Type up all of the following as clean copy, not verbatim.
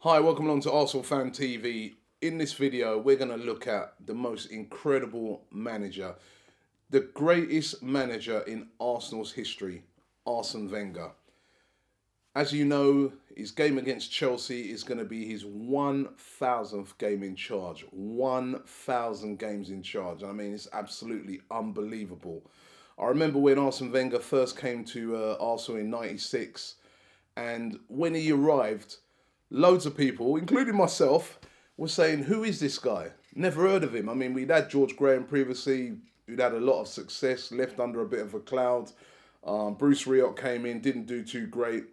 Hi, welcome along to Arsenal Fan TV. In this video, we're going to look at the most incredible manager, the greatest manager in Arsenal's history, Arsene Wenger. As you know, his game against Chelsea is going to be his 1,000th game in charge. 1,000 games in charge. I mean, it's absolutely unbelievable. I remember when Arsene Wenger first came to Arsenal in '96, and when he arrived, loads of people, including myself, were saying, "Who is this guy? Never heard of him." I mean, we'd had George Graham previously, who'd had a lot of success, left under a bit of a cloud. Bruce Rioch came in, didn't do too great.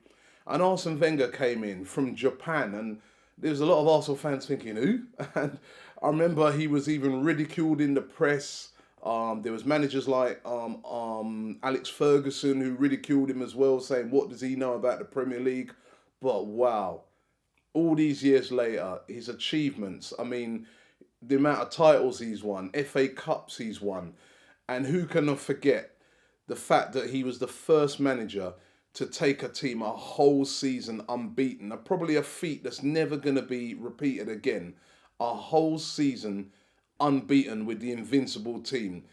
And Arsene Wenger came in from Japan, and there was a lot of Arsenal fans thinking, "Who?" And I remember he was even ridiculed in the press. There was managers like Alex Ferguson who ridiculed him as well, saying, "What does he know about the Premier League?" But wow, all these years later, his achievements. I mean, the amount of titles he's won, FA Cups he's won, and who can forget the fact that he was the first manager to take a team a whole season unbeaten, probably a feat that's never going to be repeated again. A whole season unbeaten with the invincible team.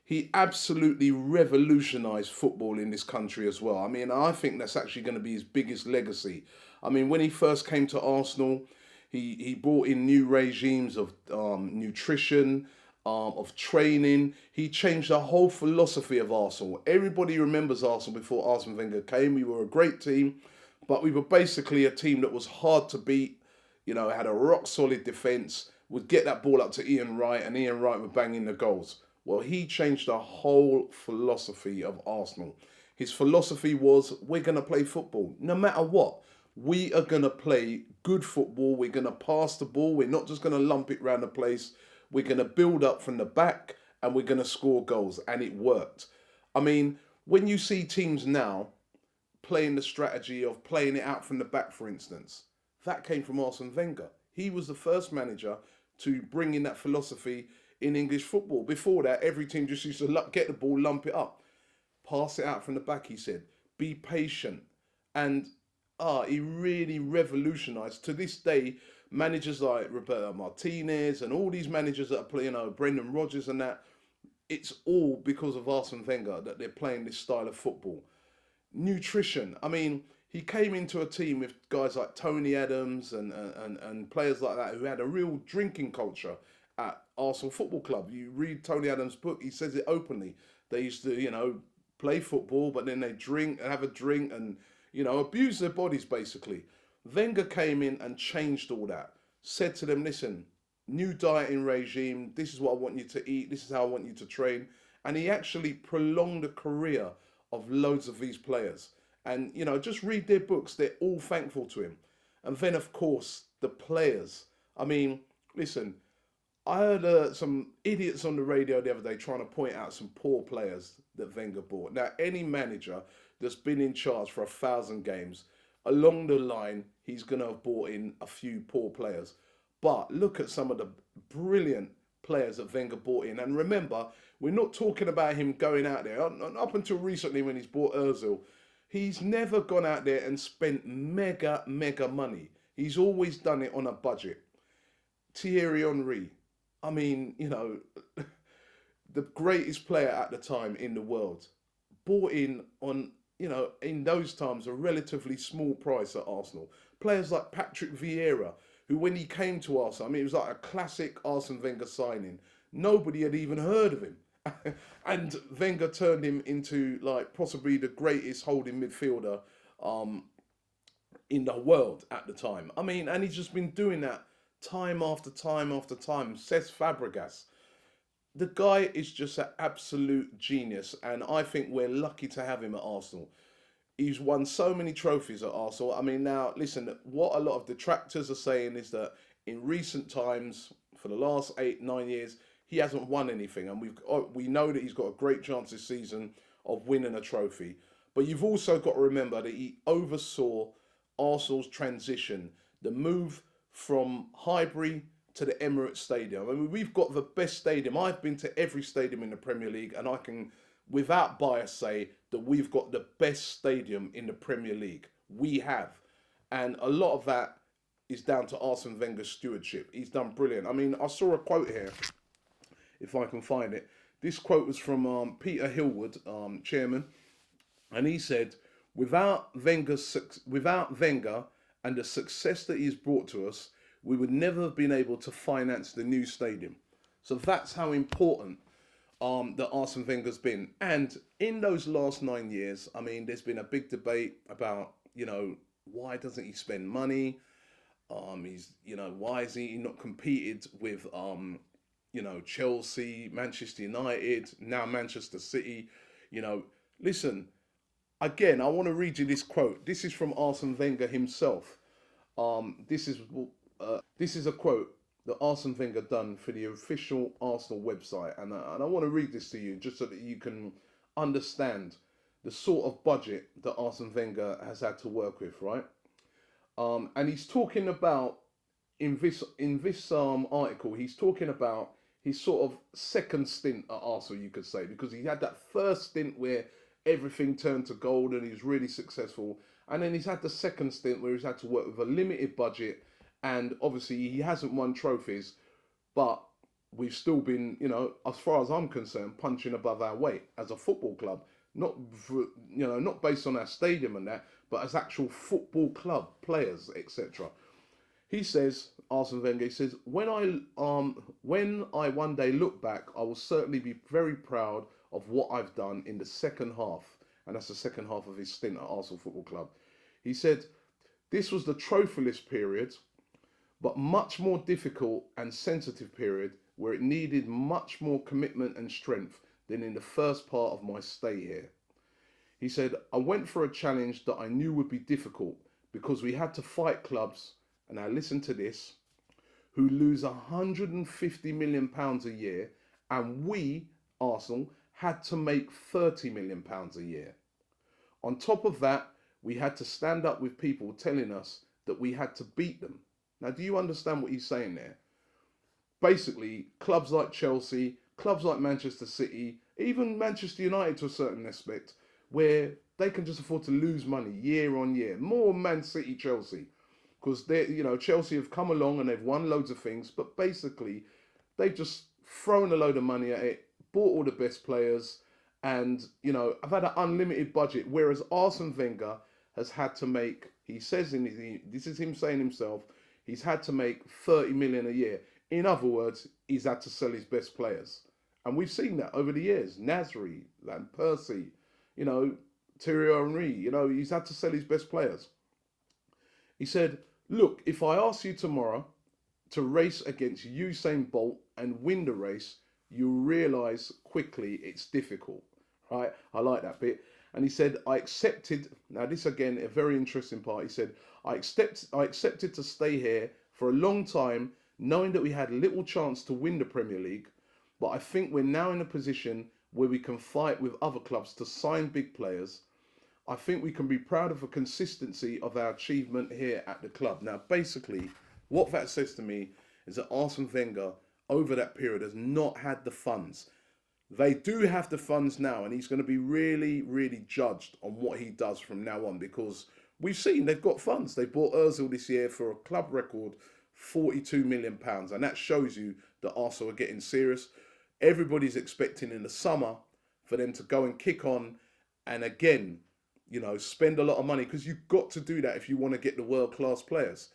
He absolutely revolutionised football in this country as well. I mean, I think that's actually going to be his biggest legacy. I mean, when he first came to Arsenal, he brought in new regimes of nutrition, of training. He changed the whole philosophy of Arsenal. Everybody remembers Arsenal before Arsene Wenger came. We were a great team, but we were basically a team that was hard to beat. You know, had a rock solid defence, would get that ball up to Ian Wright, and Ian Wright would bang in the goals. Well, he changed the whole philosophy of Arsenal. His philosophy was, we're going to play football no matter what. We are going to play good football. We're going to pass the ball. We're not just going to lump it around the place. We're going to build up from the back and we're going to score goals. And it worked. I mean, when you see teams now playing the strategy of playing it out from the back, for instance, that came from Arsene Wenger. He was the first manager to bring in that philosophy in English football. Before that, every team just used to get the ball, lump it up, pass it out from the back, he said. Be patient. And he really revolutionised. To this day, managers like Roberto Martinez and all these managers that are playing, Brendan Rodgers and that, it's all because of Arsene Wenger that they're playing this style of football. Nutrition. I mean, he came into a team with guys like Tony Adams and players like that who had a real drinking culture at Arsenal Football Club. You read Tony Adams' book, he says it openly. They used to, play football, but then they drink and have a drink and, abuse their bodies basically. Wenger came in and changed all that. Said to them, listen, new dieting regime, this is what I want you to eat, this is how I want you to train. And he actually prolonged the career of loads of these players. And, just read their books, they're all thankful to him. And then, of course, the players. I mean, listen, I heard some idiots on the radio the other day trying to point out some poor players that Wenger bought. Now, any manager that's been in charge for 1,000 games, along the line, he's going to have bought in a few poor players. But look at some of the brilliant players that Wenger bought in. And remember, we're not talking about him going out there. Up until recently when he's bought Ozil, he's never gone out there and spent mega, mega money. He's always done it on a budget. Thierry Henry, I mean, the greatest player at the time in the world, bought in on, in those times, a relatively small price at Arsenal. Players like Patrick Vieira, who when he came to Arsenal, I mean, it was like a classic Arsene Wenger signing. Nobody had even heard of him. And Wenger turned him into like possibly the greatest holding midfielder um, in the world at the time. I mean, and he's just been doing that time after time after time. Cesc Fabregas, the guy is just an absolute genius, and I think we're lucky to have him at Arsenal. He's won so many trophies at Arsenal. I mean, now listen, what a lot of detractors are saying is that in recent times, for the last 8, 9 years, he hasn't won anything, and we know that he's got a great chance this season of winning a trophy. But you've also got to remember that he oversaw Arsenal's transition, the move from Highbury to the Emirates Stadium. I mean, we've got the best stadium. I've been to every stadium in the Premier League, and I can, without bias, say that we've got the best stadium in the Premier League. We have. And a lot of that is down to Arsene Wenger's stewardship. He's done brilliant. I mean, I saw a quote here, if I can find it. This quote was from Peter Hillwood, chairman, and he said, without Wenger and the success that he's brought to us, we would never have been able to finance the new stadium. So that's how important that Arsene Wenger's been. And in those last 9 years, I mean, there's been a big debate about, why doesn't he spend money? Why is he not competed with, Chelsea, Manchester United, now Manchester City? Listen, again, I want to read you this quote. This is from Arsene Wenger himself. This is a quote that Arsene Wenger done for the official Arsenal website, and I want to read this to you just so that you can understand the sort of budget that Arsene Wenger has had to work with, right? And he's talking about in this article, he's talking about his sort of second stint at Arsenal, you could say, because he had that first stint where everything turned to gold and he was really successful, and then he's had the second stint where he's had to work with a limited budget, and obviously he hasn't won trophies, but we've still been, as far as I'm concerned, punching above our weight as a football club. Not not based on our stadium and that, but as actual football club players, etc. He says, Arsene Wenger, he says, when I one day look back, I will certainly be very proud of what I've done in the second half, and that's the second half of his stint at Arsenal Football Club. He said, this was the trophyless period, but much more difficult and sensitive period where it needed much more commitment and strength than in the first part of my stay here. He said, I went for a challenge that I knew would be difficult because we had to fight clubs, and now listen to this, who lose £150 million a year, and we, Arsenal, had to make £30 million a year. On top of that, we had to stand up with people telling us that we had to beat them. Now, do you understand what he's saying there? Basically, clubs like Chelsea, clubs like Manchester City, even Manchester United to a certain aspect, where they can just afford to lose money year on year. More Man City, Chelsea, because Chelsea have come along and they've won loads of things, but basically they've just thrown a load of money at it, bought all the best players, and I've had an unlimited budget. Whereas Arsene Wenger has had to make, he says this is him saying himself, he's had to make 30 million a year. In other words, he's had to sell his best players. And we've seen that over the years. Nasri, Van Persie, Thierry Henry, he's had to sell his best players. He said, look, if I ask you tomorrow to race against Usain Bolt and win the race, you'll realise quickly it's difficult, right? I like that bit. And he said, I accepted, now this again, a very interesting part. He said, I accepted to stay here for a long time, knowing that we had little chance to win the Premier League, but I think we're now in a position where we can fight with other clubs to sign big players. I think we can be proud of the consistency of our achievement here at the club. Now, basically, what that says to me is that Arsene Wenger, over that period, has not had the funds. They do have the funds now, and he's going to be really, really judged on what he does from now on, because we've seen they've got funds. They bought Ozil this year for a club record £42 million, and that shows you that Arsenal are getting serious. Everybody's expecting in the summer for them to go and kick on and again, spend a lot of money, because you've got to do that if you want to get the world-class players.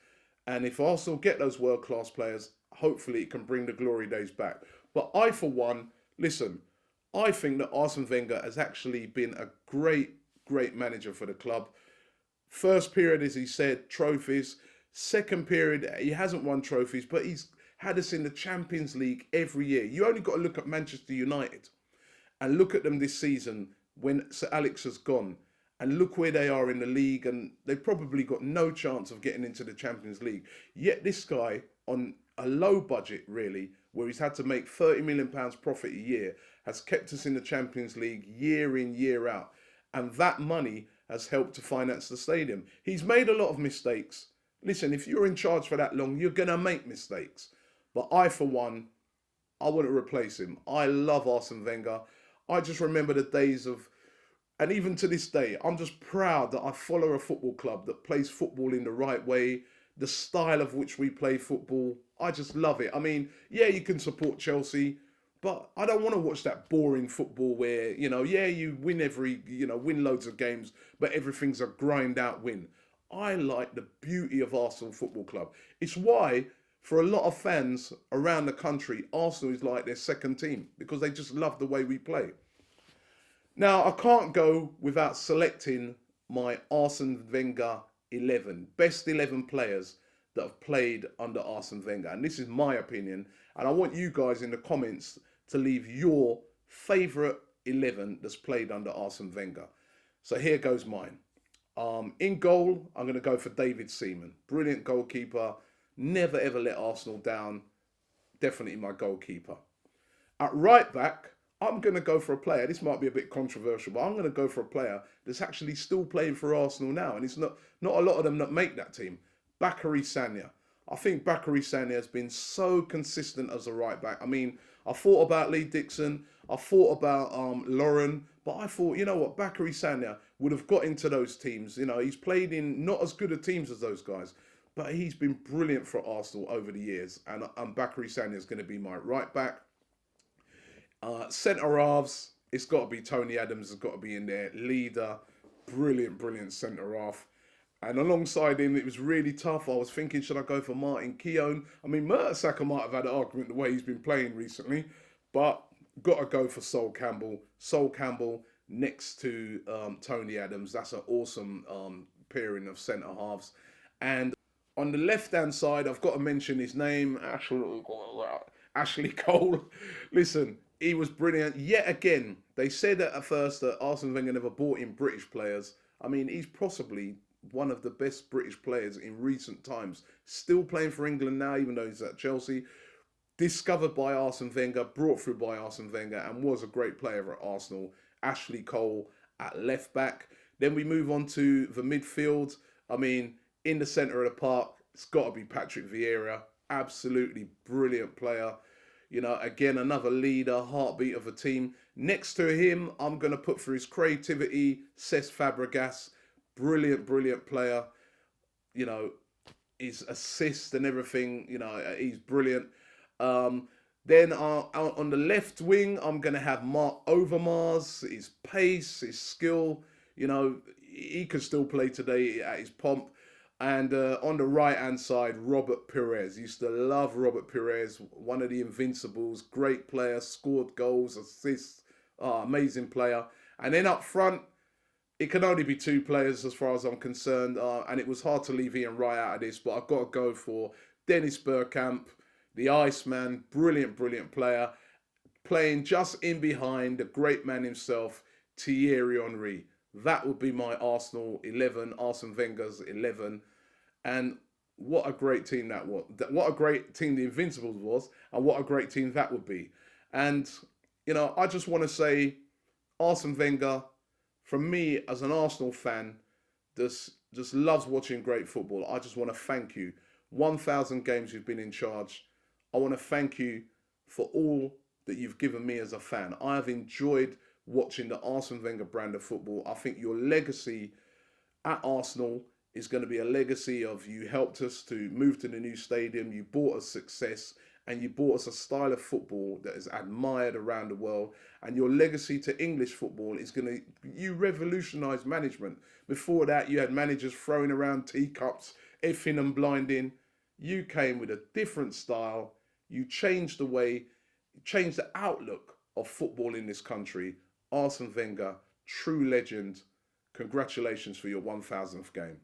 And if Arsenal get those world-class players, hopefully it can bring the glory days back. But I, for one, listen, I think that Arsene Wenger has actually been a great, great manager for the club. First period, as he said, trophies. Second period, he hasn't won trophies, but he's had us in the Champions League every year. You only got to look at Manchester United and look at them this season when Sir Alex has gone, and look where they are in the league, and they've probably got no chance of getting into the Champions League. Yet this guy, on a low budget really, where he's had to make £30 million profit a year, has kept us in the Champions League year in, year out. And that money has helped to finance the stadium. He's made a lot of mistakes. Listen, if you're in charge for that long, you're going to make mistakes. But I, for one, I wouldn't replace him. I love Arsene Wenger. I just remember the days of, and even to this day, I'm just proud that I follow a football club that plays football in the right way, the style of which we play football. I just love it. I mean, yeah, you can support Chelsea, but I don't want to watch that boring football where, yeah, you win win loads of games, but everything's a grind out win. I like the beauty of Arsenal Football Club. It's why, for a lot of fans around the country, Arsenal is like their second team because they just love the way we play. Now, I can't go without selecting my Arsene Wenger 11, best 11 players that have played under Arsene Wenger. And this is my opinion. And I want you guys in the comments to leave your favourite 11 that's played under Arsene Wenger. So here goes mine. In goal, I'm going to go for David Seaman. Brilliant goalkeeper. Never ever let Arsenal down. Definitely my goalkeeper. At right back, I'm going to go for a player. This might be a bit controversial, but I'm going to go for a player that's actually still playing for Arsenal now. And it's not a lot of them that make that team. Bacary Sagna. I think Bacary Sagna has been so consistent as a right back. I mean, I thought about Lee Dixon. I thought about Lauren. But I thought, you know what, Bacary Sagna would have got into those teams. He's played in not as good a teams as those guys. But he's been brilliant for Arsenal over the years. And Bacary Sagna is going to be my right back. Centre halves, it's got to be Tony Adams, has got to be in there. Leader, brilliant centre half. And alongside him, it was really tough. I was thinking, should I go for Martin Keown? I mean, Mertesacker might have had an argument the way he's been playing recently, but got to go for Sol Campbell. Sol Campbell next to Tony Adams. That's an awesome pairing of centre halves. And on the left-hand side, I've got to mention his name, Ashley Cole. Listen, he was brilliant. Yet again, they said at first that Arsene Wenger never bought in British players. I mean, he's possibly one of the best British players in recent times. Still playing for England now, even though he's at Chelsea. Discovered by Arsene Wenger, brought through by Arsene Wenger, and was a great player at Arsenal. Ashley Cole at left back. Then we move on to the midfield. I mean, in the centre of the park, it's got to be Patrick Vieira. Absolutely brilliant player. Again, another leader, heartbeat of a team. Next to him, I'm going to put for his creativity, Cesc Fabregas. Brilliant player. His assist and everything, he's brilliant. Then on the left wing, I'm going to have Mark Overmars. His pace, his skill, he could still play today at his pomp. And on the right-hand side, Robert Pires. Used to love Robert Pires, one of the Invincibles. Great player, scored goals, assists. Amazing player. And then up front, it can only be two players as far as I'm concerned. And it was hard to leave Ian Wright out of this, but I've got to go for Dennis Bergkamp, the Iceman. Brilliant player. Playing just in behind the great man himself, Thierry Henry. That would be my Arsenal 11, Arsene Wenger's 11. And what a great team that was. What a great team the Invincibles was, and what a great team that would be. And, I just want to say, Arsene Wenger, from me as an Arsenal fan, just loves watching great football. I just want to thank you. 1,000 games you've been in charge. I want to thank you for all that you've given me as a fan. I have enjoyed watching the Arsene Wenger brand of football. I think your legacy at Arsenal is going to be a legacy of you helped us to move to the new stadium, you brought us success, and you brought us a style of football that is admired around the world. And your legacy to English football is you revolutionised management. Before that, you had managers throwing around teacups, effing and blinding. You came with a different style. You changed changed the outlook of football in this country. Arsene Wenger, true legend. Congratulations for your 1,000th game.